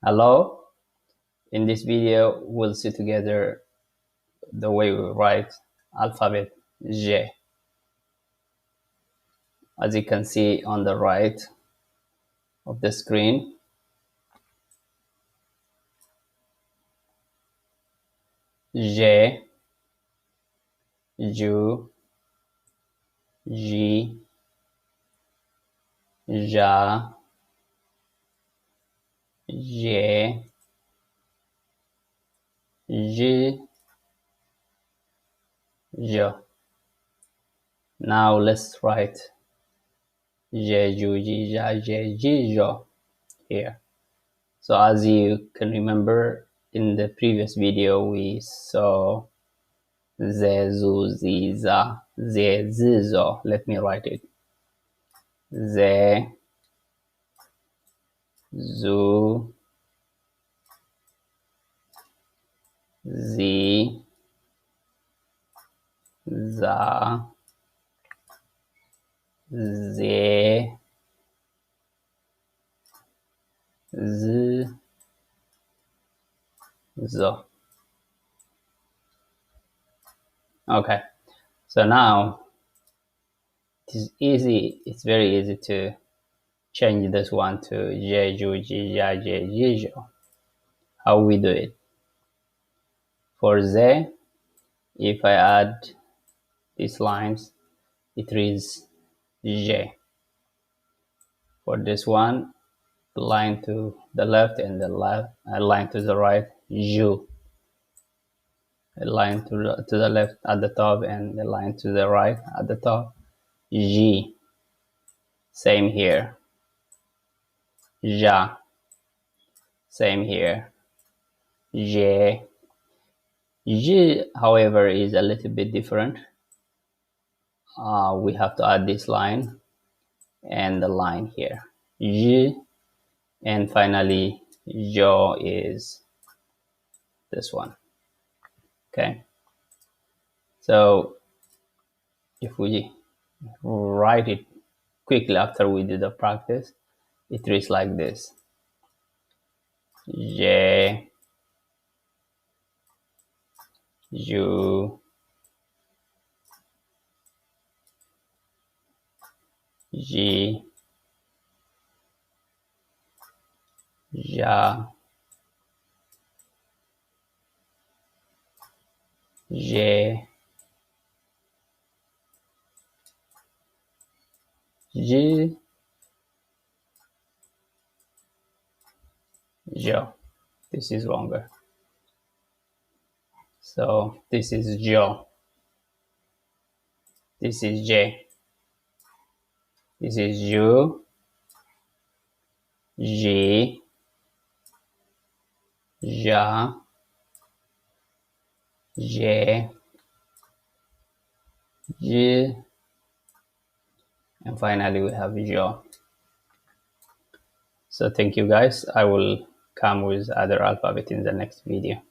Hello, in this video we'll see together the way we write alphabet G. As you can see on the right of the screen, G, Ju, Ji, Ja, J, J, Jo. Now let's write J, Ju, Ji, Ja, J, Ji, Jo here. So as you can remember, in the previous video we saw Ze, Zu, Zi, Za, Ze, Zi, Zo. Let me write it. Ze, Zu, Zi, Za, Ze, Z, Zo. Okay, so now it is easy. It's very easy to change this one to J, Ju, Ji, Ja, J, Ji, Jo. How we do it? For Z, if I add these lines, it reads J. For this one, the line to the left and the line to the right, Ju. A line to the left at the top and the line to the right at the top, Ji. Same here. Ja. Same here. J. J, however, is a little bit different. We have to add this line and the line here. J. And finally, Jo is this one. Okay. So if we write it quickly after we do the practice, it reads like this. J, Ju, Ji, Ja, J, Ji, Jo. This is longer. So this is Jo. This is J. This is Ju, Ji, Ja, J, Ji, and finally we have Jo. So thank you guys. I will come with other alphabet in the next video.